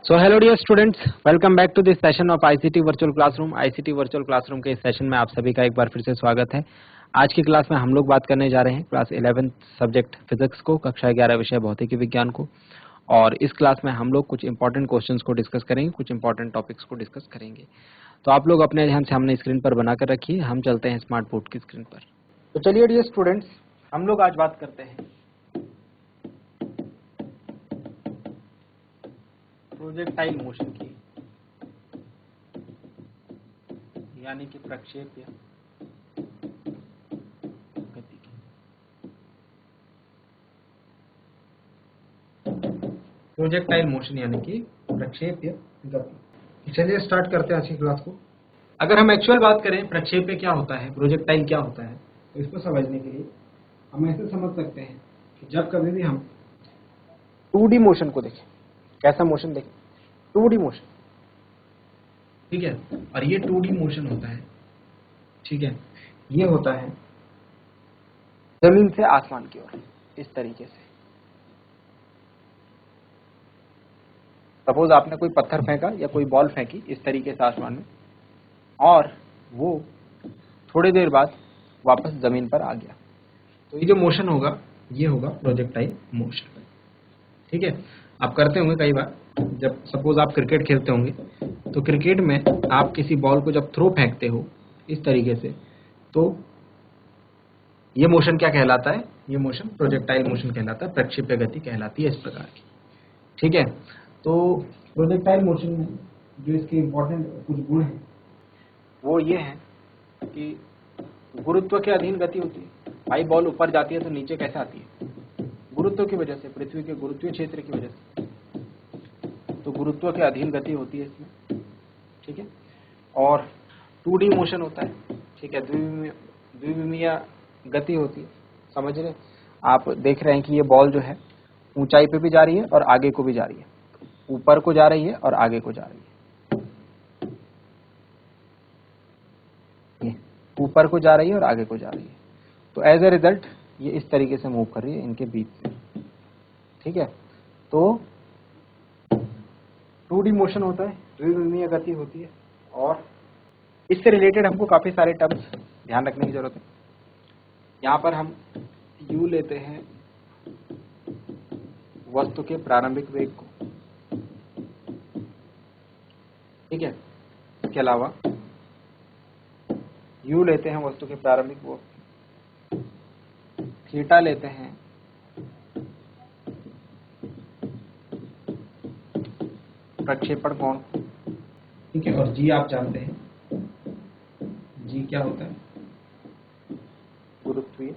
So hello dear students, welcome back to this session of ICT Virtual Classroom। ICT Virtual Classroom के इस session में आप सभी का एक बार फिर से स्वागत है। आज की क्लास में हम लोग बात करने जा रहे हैं क्लास 11 सब्जेक्ट फिजिक्स को, कक्षा 11 विषय भौतिकी विज्ञान को। और इस क्लास में हम लोग कुछ इंपॉर्टेंट क्वेश्चंस को डिस्कस करेंगे, कुछ इंपॉर्टेंट टॉपिक्स को डिस्कस करेंगे। तो आप लोग अपने ध्यान से हमने स्क्रीन पर बनाकर रखिए, हम चलते हैं स्मार्ट बोर्ड की स्क्रीन पर। तो चलिए डियर स्टूडेंट्स, हम लोग आज बात करते हैं प्रोजेक्टाइल मोशन की, यानी कि प्रक्षेप्य गति की। प्रोजेक्टाइल मोशन यानी कि प्रक्षेप्य गति। चलिए स्टार्ट करते हैं आज की क्लास को। अगर हम एक्चुअल बात करें प्रक्षेप्य क्या होता है, प्रोजेक्टाइल क्या होता है, तो इसको समझने के लिए हम ऐसे समझ सकते हैं कि जब कभी भी हम 2D मोशन को देखें, कैसा मोशन देखें, 2D मोशन, ठीक है, और ये 2D मोशन होता है, ठीक है, ये होता है जमीन से आसमान की ओर इस तरीके से। सपोज आपने कोई पत्थर फेंका या कोई बॉल फेंकी इस तरीके से आसमान में, और वो थोड़ी देर बाद वापस जमीन पर आ गया, तो ये जो मोशन होगा ये होगा प्रोजेक्टाइल मोशन, ठीक है। आप करते होंगे कई बार, जब सपोज आप क्रिकेट खेलते होंगे तो क्रिकेट में आप किसी बॉल को जब थ्रो फेंकते हो इस तरीके से, तो ये मोशन क्या कहलाता है, ये मोशन प्रोजेक्टाइल मोशन कहलाता है, प्रक्षेप्य गति कहलाती है इस प्रकार की, ठीक है। तो प्रोजेक्टाइल मोशन में जो इसके इंपॉर्टेंट कुछ गुण हैं वो ये है कि गुरुत्व के अधीन गति होती है। भाई बॉल ऊपर जाती है तो नीचे कैसे आती है, गुरुत्व की वजह से, पृथ्वी के गुरुत्वीय क्षेत्र की वजह से, तो गुरुत्व के अधीन गति होती है इसमें, ठीक है। और 2D मोशन होता है, ठीक है, द्विविमीय गति होती है, समझ रहे, आप देख रहे हैं कि ये बॉल जो है ऊंचाई पे भी जा रही है और आगे को भी जा रही है, ऊपर को जा रही है और आगे को जा रही है, ये ऊपर को जा रही है और आगे को जा रही है, तो एज ए रिजल्ट ये इस तरीके से मूव कर रही है इनके बीच से, ठीक है। तो 2D मोशन होता है, द्विविमीय गति होती है, और इससे रिलेटेड हमको काफी सारे टर्म्स ध्यान रखने की जरूरत है। यहाँ पर हम u लेते हैं वस्तु के प्रारंभिक वेग को, ठीक है। इसके अलावा u लेते हैं वस्तु के प्रारंभिक वेग, थीटा लेते हैं प्रक्षेपण कोण, ठीक है, और g आप जानते हैं, g क्या होता है, गुरुत्वीय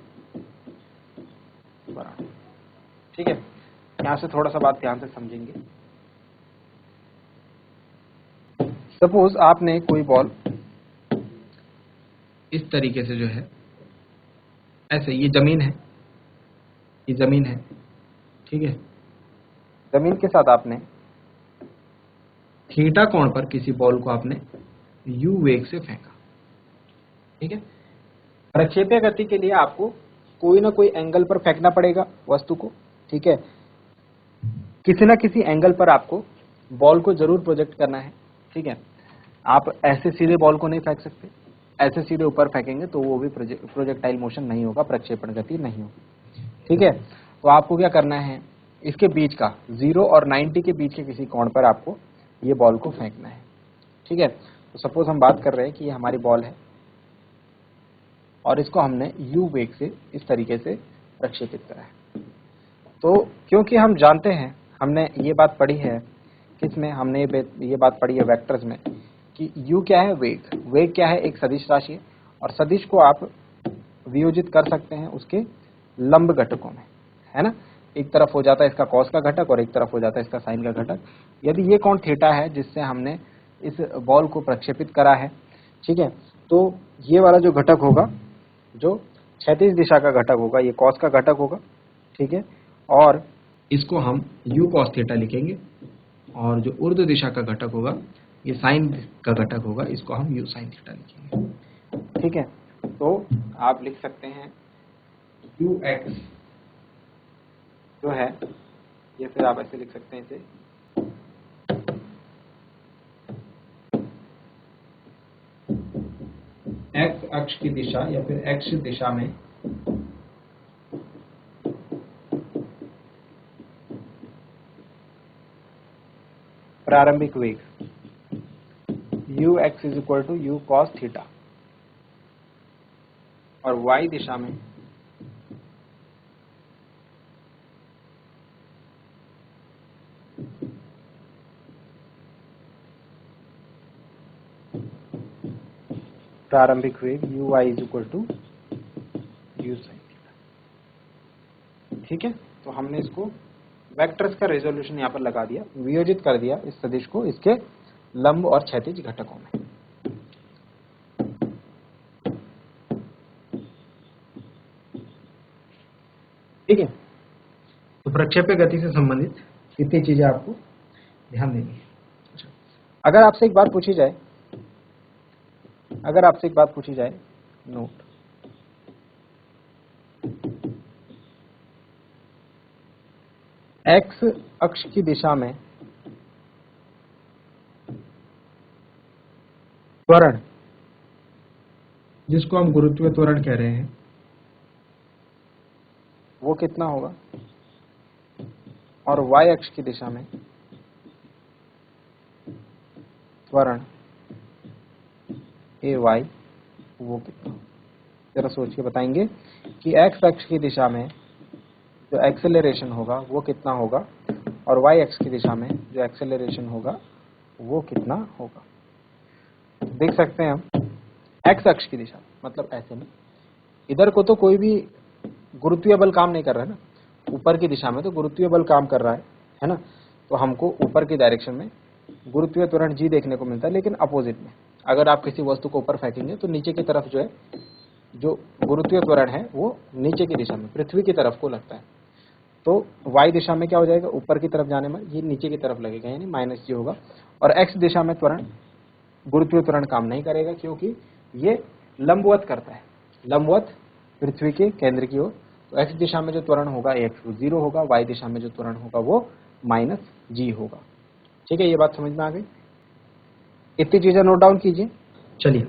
त्वरण, ठीक है। यहां से थोड़ा सा बात ध्यान से समझेंगे। सपोज आपने कोई बॉल इस तरीके से जो है ऐसे, ये जमीन है, ये जमीन है, ठीक है, जमीन के साथ आपने थीटा कोण पर किसी बॉल को आपने u वेग से फेंका, ठीक है। प्रक्षेप्य गति के लिए आपको कोई ना कोई एंगल पर फेंकना पड़ेगा वस्तु को, ठीक है, किसी ना किसी एंगल पर आपको बॉल को जरूर प्रोजेक्ट करना है, ठीक है। आप ऐसे सीधे बॉल को नहीं फेंक सकते, ऐसे सीधे ऊपर फेंकेंगे तो वो भी प्रोजेक्टाइल मोशन नहीं होगा, प्रक्षेपण गति नहीं होगी, ठीक है। तो आपको क्या करना है, इसके बीच का 0 और 90 के बीच के किसी कोण पर आपको ये बॉल को फेंकना है, ठीक है। तो सपोज हम बात कर रहे हैं कि ये हमारी बॉल है और इसको हमने u वेग से इस तरीके से प्रक्षेपित करा है। तो क्योंकि हम जानते हैं, हमने ये बात पढ़ी है, किसमें हमने ये बात पढ़ी है वेक्टर्स में, कि u क्या है, वेग, वेग क्या है, एक सदिश राशि है, और सदिश को आप वियोजित कर सकते हैं उसके लंब घटकों में, है ना। एक तरफ हो जाता है इसका कॉस का घटक और एक तरफ हो जाता है इसका साइन का घटक। यदि ये कोण थीटा है जिससे हमने इस बॉल को प्रक्षेपित करा है, ठीक है, तो ये वाला जो घटक होगा, जो क्षैतिज दिशा का घटक होगा, ये कॉस का घटक होगा, ठीक है, और इसको हम u cos थीटा लिखेंगे, और जो ऊर्ध्व दिशा का घटक होगा, ये साइन का घटक होगा, इसको हम u sin थीटा लिखेंगे, ठीक है। तो आप लिख सकते हैं ux जो है, ये फिर आप ऐसे लिख सकते हैं इसे अक्ष की दिशा या फिर एक्स दिशा में प्रारंभिक वेग ux is equal to u cos theta और y दिशा में प्रारंभिक वेग uy is equal to u sine theta. ठीक है, तो हमने इसको वेक्टर्स का रेजोल्यूशन यहाँ पर लगा दिया, वियोजित कर दिया इस सदिश को इसके लंब और क्षैतिज घटकों में। ठीक है, तो प्रक्षेप्य गति से संबंधित कितनी चीजें आपको ध्यान देनी है। अगर आपसे एक बात पूछी जाए, नोट, एक्स अक्ष की दिशा में त्वरण, जिसको हम गुरुत्वीय त्वरण कह रहे हैं, वो कितना होगा, और y अक्ष की दिशा में त्वरण ay वो कितना होगा। जरा सोच के बताएंगे कि x अक्ष की दिशा में जो एक्सेलरेशन होगा वो कितना होगा और y अक्ष की दिशा में जो एक्सेलरेशन होगा वो कितना होगा। देख सकते हैं हम x अक्ष की दिशा मतलब ऐसे में, इधर को तो कोई भी गुरुत्वीय बल काम नहीं कर रहा है ना, ऊपर की दिशा में तो गुरुत्वीय बल काम कर रहा है ना, तो हमको ऊपर की डायरेक्शन में गुरुत्वीय त्वरण g देखने को मिलता है। लेकिन अपोजिट में अगर आप किसी वस्तु को ऊपर फेंकेंगे तो नीचे की तरफ जो है जो गुरुत्वीय त्वरण है वो नीचे की दिशा में पृथ्वी की तरफ को लगता है। तो y दिशा में क्या हो जाएगा, ऊपर की तरफ जाने में ये नीचे की तरफ लगेगा यानी माइनस जी होगा। और x दिशा में त्वरण गुरुत्वीय त्वरण काम नहीं करेगा क्योंकि ये लंबवत करता है, लंबवत पृथ्वी के केंद्र की ओर। तो x दिशा में जो त्वरण होगा x वो 0 होगा, y दिशा में जो त्वरण होगा वो माइनस जी होगा। ठीक है, ये बात समझ में आ गई। इतनी चीजें नोट डाउन कीजिए। चलिए,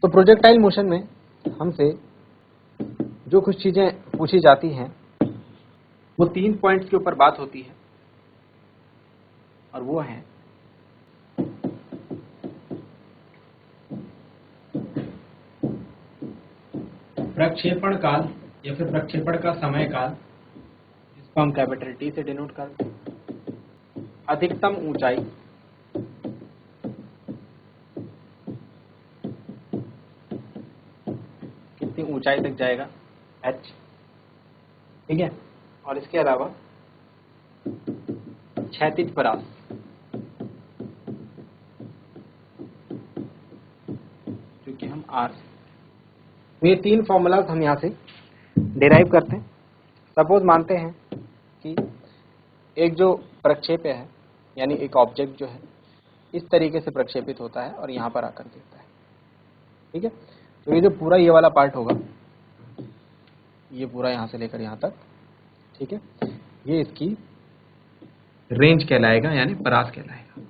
तो प्रोजेक्टाइल मोशन में हमसे जो कुछ चीजें पूछी जाती हैं वो 3 पॉइंट्स के ऊपर बात होती है और वो है प्रक्षेपण काल या फिर प्रक्षेपण का समय काल, जिसको हम कैपिटल T से डिनोट करते हैं, अधिकतम ऊंचाई, कितनी ऊंचाई तक जाएगा h, ठीक है, और इसके अलावा क्षैतिज परास, जो कि हम r, तो ये 3 फॉर्मूलाज हम यहाँ से डिराइव करते हैं। सपोज मानते हैं कि एक जो प्रक्षेप्य है यानी एक ऑब्जेक्ट जो है इस तरीके से प्रक्षेपित होता है और यहाँ पर आकर गिरता है। ठीक है, तो ये जो पूरा ये वाला पार्ट होगा, ये पूरा यहाँ से लेकर यहाँ तक, ठीक है, ये इसकी रेंज कहलाएगा यानी परास कहलाएगा।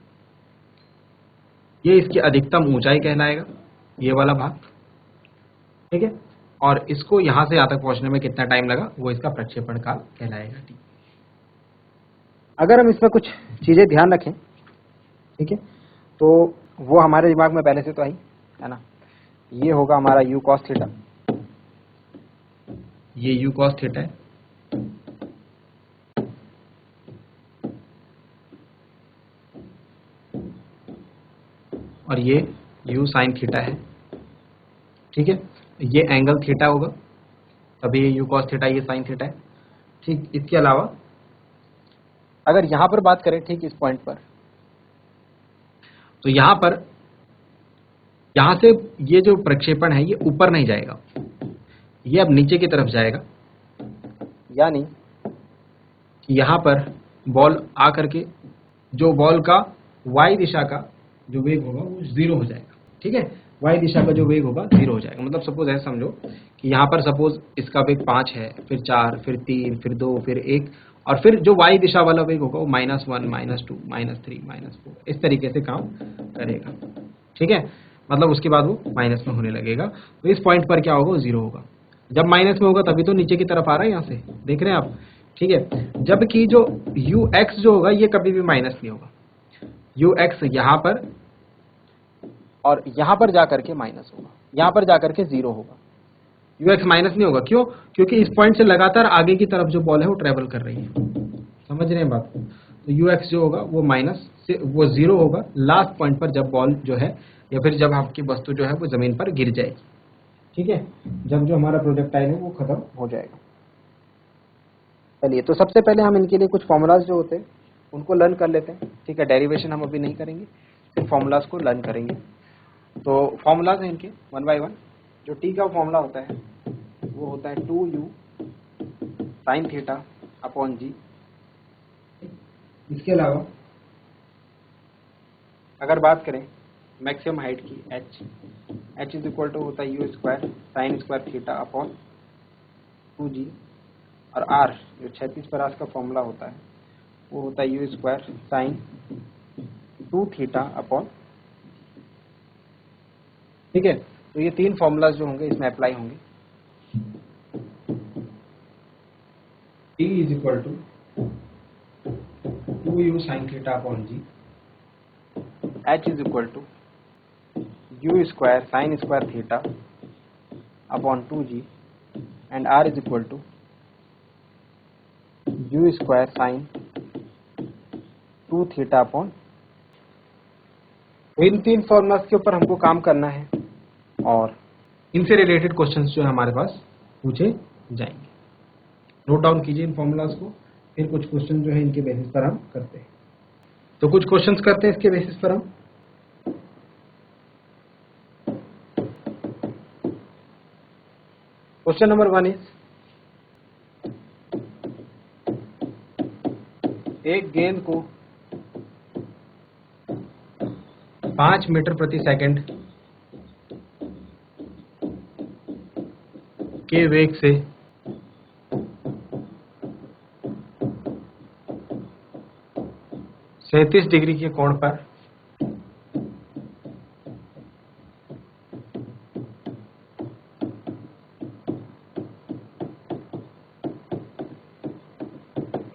ये इसकी अधिकतम ऊंचाई कहलाएगा, ये वाला भाग, ठीक है, और इसको यहाँ से यहाँ तक पहुँचने में कितना टाइम लगा वो इसका प्रक्षेपण काल कहलाएगा। ठीक, अगर हम इसमें कुछ चीजें ध्यान रखें, ठीक है, तो वो हमारे दिमाग में पहले से तो आई है ना। ये होगा हमारा u cos थीटा, ये u cos थीटा है, और ये u sin थीटा है। ठीक है, ये एंगल थीटा होगा, तभी ये u cos थीटा, ये sin थीटा है। ठीक, इसके अलावा अगर यहां पर बात करें, ठीक इस पॉइंट पर, तो यहां पर यहां से ये जो प्रक्षेपण है ये ऊपर नहीं जाएगा, ये अब नीचे की तरफ जाएगा, यानी कि यहां पर बॉल आकर के जो बॉल का y दिशा का जो वेग होगा वो 0 हो जाएगा। ठीक है, y दिशा का जो वेग होगा 0 हो जाएगा। मतलब सपोज ऐसे समझो कि यहाँ पर सपोज इसका वेग 5 है, फिर 4, फिर 3, फिर 2, फिर 1, और फिर जो y दिशा वाला वेग होगा वो -1, -2, -3, -4 इस तरीके से काम करेगा। ठीक है, मतलब उसके बाद वो माइनस में होने लगेगा। तो इस पॉइंट पर क्या होगा, वो 0 होगा। जब माइनस में होगा तभी तो नीचे की तरफ आ रहा है, यहाँ से देख रहे हैं आप, ठीक है। जबकि जो ux जो होगा ये कभी भी माइनस नहीं होगा, ux यहाँ पर और यहाँ पर जाकर के माइनस होगा, यहाँ पर जाकर के 0 होगा। ux माइनस नहीं होगा, क्यों? क्योंकि इस पॉइंट से लगातार आगे की तरफ जो बॉल है वो ट्रेवल कर रही है, समझ रहे हैं बात को। तो ux जो होगा वो माइनस से वो 0 होगा लास्ट पॉइंट पर, जब बॉल जो है या फिर जब आपकी वस्तु जो है वो जमीन पर गिर जाएगी, ठीक है, जब जो हमारा प्रोजेक्टाइल है वो खत्म हो जाएगा। चलिए, तो सबसे पहले हम इनके लिए कुछ फॉर्मूलाज जो होते हैं उनको लर्न कर लेते हैं, ठीक है। डेरिवेशन हम अभी नहीं करेंगे, सिर्फ फॉर्मूलाज को लर्न करेंगे। तो फॉर्मूलाज हैं इनके 1 बाय 1। जो टी का फॉर्मूला होता है वो होता है 2u sin थीटा अपॉन जी। इसके अलावा अगर बात करें मैक्सिमम हाइट की h इज इक्वल टू होता है u square sine square theta upon 2g। और r जो 36 परास का फॉर्मूला होता है वो होता है u square sine 2 theta upon, ठीक है। तो ये तीन फॉर्मूलाज जो होंगे इसमें अप्लाई होंगे। t is equal to 2u sine theta upon g, h is equal to u square sine square theta upon 2g and r is equal to u square sine 2 theta upon. इन तीन formulas के ऊपर हमको काम करना है और इनसे रिलेटेड क्वेश्चंस जो है हमारे पास पूछे जाएंगे। नोट डाउन कीजिए इन फॉर्मूलाज को, फिर कुछ क्वेश्चन जो है इनके बेसिस पर हम करते हैं। तो कुछ क्वेश्चंस करते हैं इसके बेसिस पर हम। क्वेश्चन नंबर 1 इज, एक गेंद को 5 मीटर प्रति सेकंड के वेग से सैंतीस डिग्री के कोण पर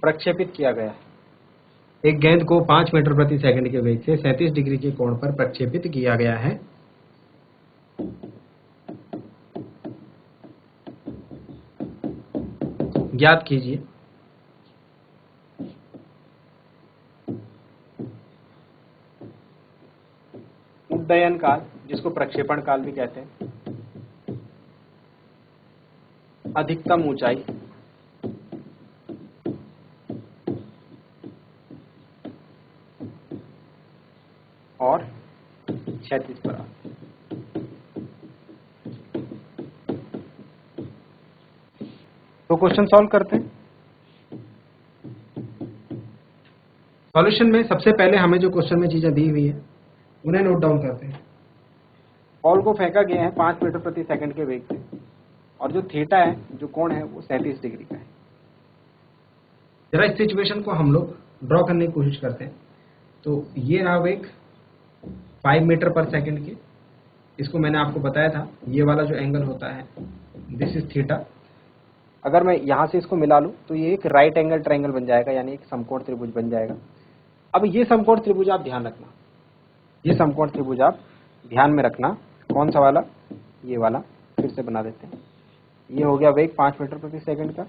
प्रक्षेपित किया गया है। एक गेंद को 5 मीटर प्रति सेकंड के वेग से 37 डिग्री के कोण पर प्रक्षेपित किया गया है। ज्ञात कीजिए उड्डयन काल, जिसको प्रक्षेपण काल भी कहते हैं, अधिकतम ऊंचाई, और क्षैतिज परास। तो क्वेश्चन सॉल्व करते हैं। सॉल्यूशन में सबसे पहले हमें जो क्वेश्चन में चीजें दी हुई है उन्हें नोट डाउन करते हैं। बॉल को फेंका गया है 5 मीटर प्रति सेकंड के वेग से और जो थीटा है, जो कोण है, वो 37 डिग्री का है। जरा इस सिचुएशन को हम लोग ड्रॉ करने की कोशिश करते हैं। तो ये रहा वेग 5 मीटर पर सेकंड के, इसको मैंने आपको बताया था, ये वाला जो एंगल होता है दिस इज थीटा। अगर मैं यहां से इसको मिला लूं तो ये एक राइट एंगल ट्रायंगल बन जाएगा, यानी एक समकोण त्रिभुज बन जाएगा। अब ये समकोण त्रिभुज आप ध्यान रखना, ये समकोण त्रिभुज आप ध्यान में रखना। कौन सा वाला? ये वाला। फिर से बना देते हैं। ये हो गया वेग 5 मीटर प्रति सेकंड का,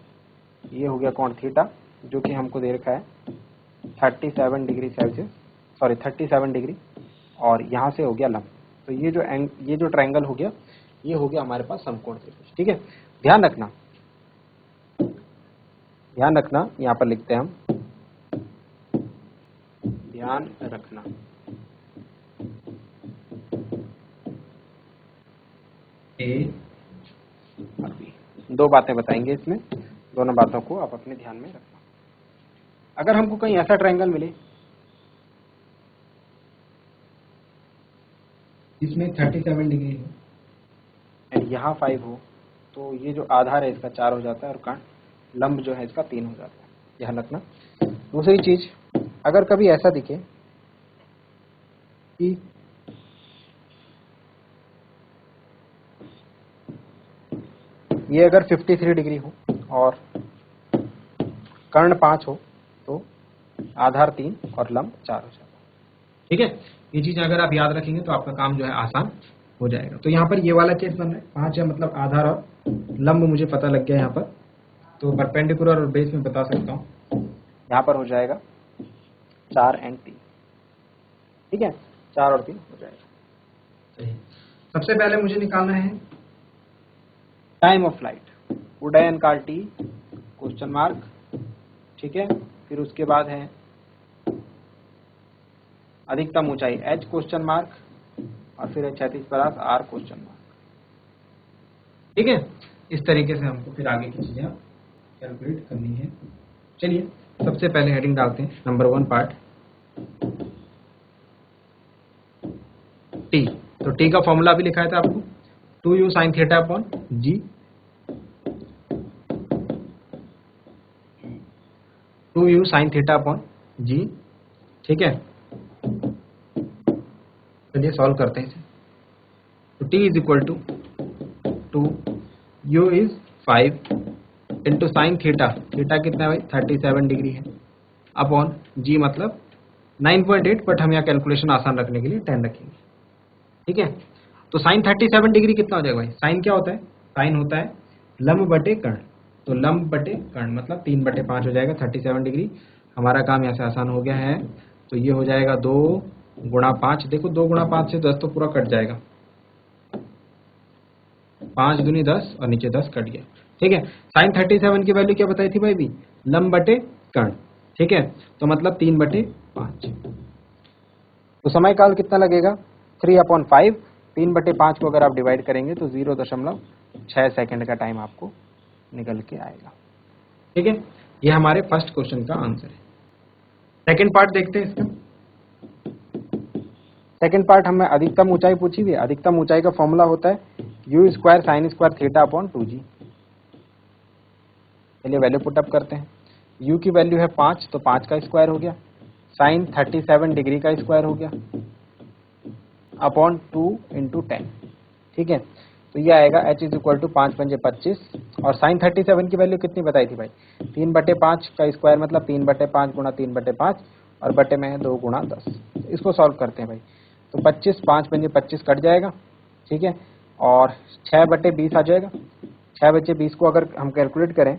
ये हो गया कोण थीटा जो कि हमको दे रखा है 37 डिग्री सेल्सियस, सॉरी 37 डिग्री, और यहाँ से हो गया लंब। तो ये जो ट्रायंगल हो गया, ये हो गया हमारे पास समकोण त्रिभुज। ठीक है, ध्यान रखना, ध्यान रखना, यहाँ पर लिखते हैं हम, ध्यान रखना। ए और बी, दो बातें बताएंगे इसमें, दोनों बातों को आप अपने ध्यान में रखना। अगर हमको कहीं ऐसा ट्रायंगल मिले जिसमें 37 डिग्री हो एंड यहाँ 5 हो, तो ये जो आधार है इसका 4 हो जाता है और काट लंब जो है इसका 3 हो जाता है। ध्यान रखना। दूसरी चीज, अगर कभी ऐसा दिखे कि ये अगर 53 डिग्री हो और कर्ण 5 हो तो आधार 3 और लंब 4 हो जाएगा। ठीक है, ये चीज अगर आप याद रखेंगे तो आपका काम जो है आसान हो जाएगा। तो यहाँ पर ये वाला केस बन रहा है, 5 है मतलब आधार और लंब मुझे पता लग गया यहाँ पर, तो परपेंडिकुलर और बेस में बता सकता हूँ। यहाँ पर हो जाएगा 4 और 3। ठीक है, 4 और 3 हो जाएगा। सही। सबसे पहले मुझे निकालना है टाइम ऑफ फ्लाइट, उड्डयन काल टी क्वेश्चन मार्क। ठीक है, फिर उसके बाद है अधिकतम ऊंचाई h क्वेश्चन मार्क, और फिर है क्षैतिज परास r क्वेश्चन मार्क। ठीक है, इस तरीके से हमको फिर आगे की चीजें कैलकुलेट करनी है। चलिए सबसे पहले हेडिंग डालते हैं, नंबर 1 पार्ट टी। तो टी का फॉर्मूला भी लिखा था आपको, 2u sin theta upon G, 2u sin theta upon G. ठीक है, चलिए सॉल्व करते हैं इसे। तो t is equal to 2, u is 5 into sine theta, theta कितना है भाई 37 डिग्री है, अपॉन जी मतलब 9.8, बट हम यहाँ कैलकुलेशन आसान रखने के लिए 10 रखेंगे। ठीक है, तो साइन 37 डिग्री कितना हो जाएगा भाई, साइन क्या होता है, साइन होता है लंब बटे कर्ण, तो लंब बटे कर्ण मतलब 3/5 हो जाएगा 37 डिग्री। हमारा काम यहाँ से आसान हो गया है, तो ये हो जाएगा 2 गुणा 5, देखो 2 गुणा 5 से 10 तो पूरा कट जाएगा, 5 दूनी 10 और नीचे 10 कट गया। ठीक है, साइन 37 की वैल्यू क्या बताई थी भाई भी, लंब बटे कर्ण। ठीक है, तो मतलब 3/5। तो समय काल कितना लगेगा 3/5, 3/5 को अगर आप डिवाइड करेंगे तो 0.6 सेकंड का टाइम आपको निकल के आएगा। ठीक है, ये हमारे फर्स्ट क्वेश्चन का आंसर है। सेकंड पार्ट देखते हैं इसका। सेकंड पार्ट हमें अधिकतम ऊंचाई पूछी हुई है, अधिकतम ऊंचाई का फॉर्मूला होता है u square sine square theta upon 2g। चलिए वैल्यू पुटअप करते हैं, u की वैल्यू है 5, तो 5 का स्क्वायर हो गया, साइन 37 डिग्री का स्क्वायर हो गया, अपॉन 2 इंटू 10। ठीक है, तो ये आएगा h इज इक्वल टू 5×5 = 25, और साइन 37 की वैल्यू कितनी बताई थी भाई, 3/5 का स्क्वायर मतलब 3/5 गुणा 3/5, और बटे में है 2 गुणा 10। इसको सॉल्व करते हैं भाई, तो 25, 5×25 कट जाएगा। ठीक है, और 6/20 आ जाएगा, 6/20 को अगर हम कैलकुलेट करें,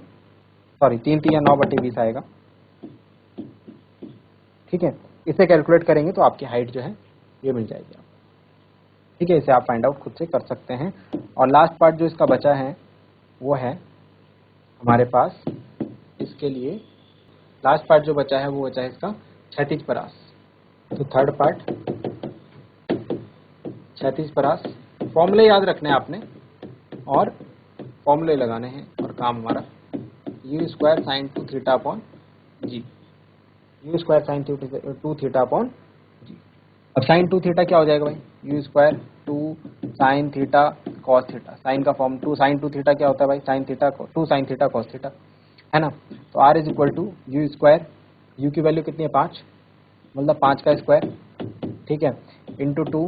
सॉरी 3 या 9/20 आएगा। ठीक है, इसे कैलकुलेट करेंगे तो आपकी हाइट जो है ये मिल जाएगी आपको। ठीक है, इसे आप फाइंड आउट खुद से कर सकते हैं। और लास्ट पार्ट जो इसका बचा है वो है हमारे पास, इसके लिए लास्ट पार्ट जो बचा है वो बचा है इसका क्षैतिज परास। तो थर्ड पार्ट क्षैतिज परास, फॉर्मूले याद रखने हैं आपने और फॉर्मूले लगाने हैं, और काम हमारा u square sine 2 theta upon g, u square sine 2 theta upon g. अब साइन 2 थीटा क्या हो जाएगा भाई, u square 2 sine theta cos theta, sine का फॉर्म 2 साइन 2 थीटा क्या होता है भाई, sine theta 2 sine theta cos theta, है ना। तो r is equal to u square, u की वैल्यू कितनी है 5, मतलब 5 का स्क्वायर। ठीक है, into 2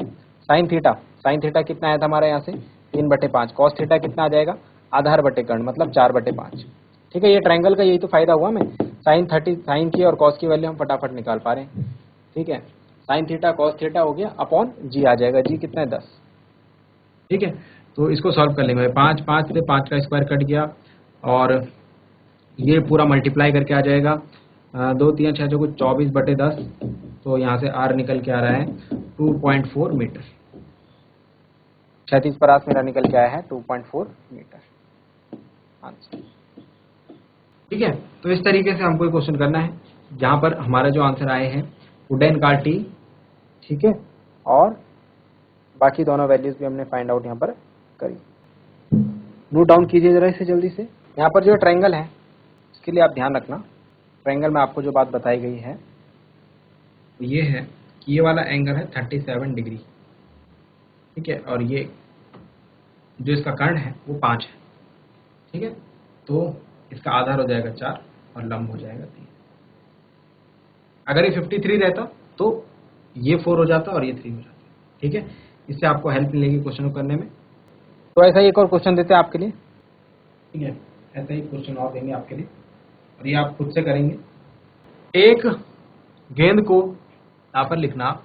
sine theta, sine theta कितना आया था हमारे यहाँ से 3/5, कॉस थीटा कितना आ जाएगा आधार बटे कर्ण मतलब 4/5। ठीक है, ये ट्रायंगल का यही तो फायदा हुआ हमें, साइन की और कॉस की वैल्यू हम फटाफट निकाल पा रहे हैं। ठीक है, साइन थीटा कॉस थीटा हो गया, अपॉन जी आ जाएगा, जी कितना है 10। ठीक है, तो इसको सॉल्व कर लेंगे, 5 से 5 का स्क्वायर कट गया, और ये पूरा मल्टीप्लाई करके आ जाएगा 2 3 6 कुछ 24/10, तो यहाँ से r निकल के आ रहा है 2.4 मीटर। क्षैतिज परास मेरा निकल के आया है 2.4 मीटर आंसर। ठीक है, तो इस तरीके से हमको क्वेश्चन करना है, जहाँ पर हमारा जो आंसर आए हैं उड्डयन काल टी। ठीक है, और बाकी दोनों वैल्यूज भी हमने फाइंड आउट यहाँ पर करी। नोट डाउन कीजिए जरा इसे जल्दी से। यहाँ पर जो ट्रायंगल है इसके लिए आप ध्यान रखना, ट्रायंगल में आपको जो बात बताई गई है तो ये है कि ये वाला एंगल है 37 डिग्री। ठीक है, और ये जो इसका कर्ण है वो 5 है। ठीक है, तो इसका आधार हो जाएगा 4 और लंब हो जाएगा 3। अगर ये 53 रहता तो ये 4 हो जाता और ये 3 हो जाता। ठीक है, इससे आपको हेल्प मिलेगी क्वेश्चन को करने में। तो ऐसा ही एक और क्वेश्चन देते हैं आपके लिए। ठीक है, ऐसा ही क्वेश्चन और देंगे आपके लिए और ये आप खुद से करेंगे। एक गेंद को यहाँ पर लिखना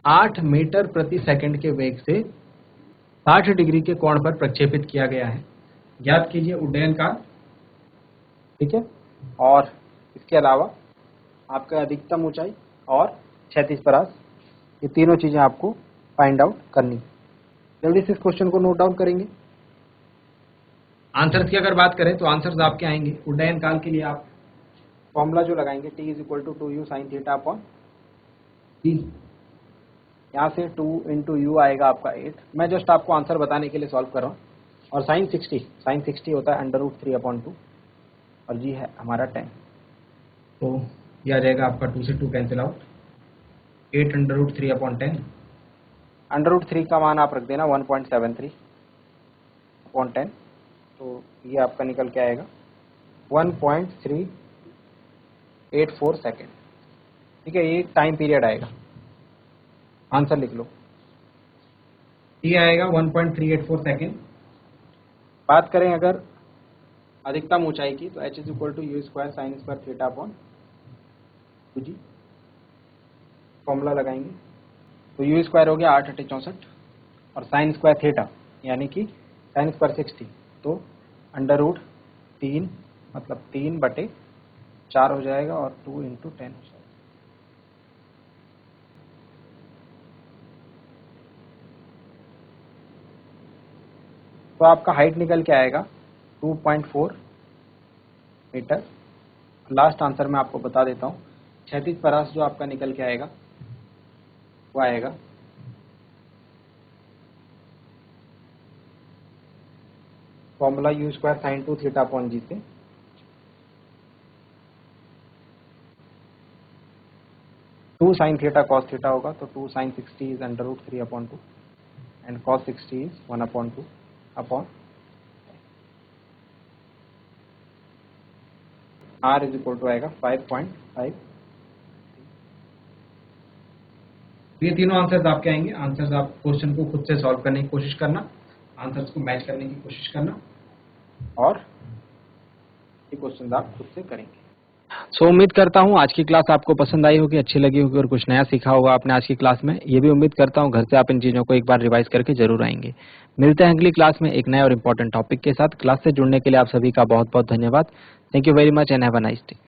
8 मीटर प्रति सेकंड के वेग से 60 डिग्री के कोण पर प्रक्षेपित किया गया है। ज्ञात कीजिए उड्डयन काल। ठीक है, और इसके अलावा आपका अधिकतम ऊंचाई और क्षैतिज परास, ये तीनों चीजें आपको फाइंड आउट करनी। जल्दी से इस क्वेश्चन को नोट डाउन करेंगे। आंसर्स की अगर बात करें तो आंसर्स आपके आएंगे। उड्डयन काल के लिए आप फॉर्मूला जो लगाएंगे t = 2u sin theta upon t, यहाँ से 2 × u आएगा आपका 8। मैं जस्ट आपको आंसर बताने के लिए सॉल्व कर रहा हूँ। और sin 60 होता है √3/2 और g है हमारा 10, तो यह आ जाएगा आपका 2 से 2 कैंसिल आउट, 8 √3/10। √3 का मान आप रख देना 1.73/10, तो ये आपका निकल के आएगा 1.384 सेकेंड। ठीक है, ये टाइम पीरियड आएगा। आंसर लिख लो, ये आएगा 1.384 सेकेंड। बात करें अगर अधिकतम ऊंचाई की तो h = u² sin² theta upon 2g। Formula लगाएंगे तो u² हो गया 8 × 8 = 64 और sin² थीटा यानी कि sin² 60, तो √3 मतलब 3/4 हो जाएगा और 2 × 10 हो जाएगा। तो आपका हाइट निकल के आएगा 2.4 मीटर। लास्ट आंसर मैं आपको बता देता हूँ, क्षैतिज परास जो आपका निकल के आएगा वो आएगा formula u² sin 2 theta upon g से 2 sin थीटा cos थीटा होगा, तो 2 sin 60 is √3/2 and cos 60 is 1/2 upon r = आएगा 5.5। ये तीनों आंसर्स आपके आएंगे। आंसर्स आप क्वेश्चन को खुद से सॉल्व करने की कोशिश करना, आंसर्स को मैच करने की कोशिश करना और ये क्वेश्चन आप खुद से करेंगे। सो उम्मीद करता हूँ आज की क्लास आपको पसंद आई होगी, अच्छी लगी होगी और कुछ नया सीखा होगा आपने आज की क्लास में। ये भी उम्मीद करता हूँ घर से आप इन चीज़ों को एक बार रिवाइज करके जरूर आएंगे। मिलते हैं अगली क्लास में एक नए और इम्पोर्टेंट टॉपिक के साथ। क्लास से जुड़ने के लिए आप सभी का बहुत बहुत धन्यवाद। Thank you very much and have a nice day.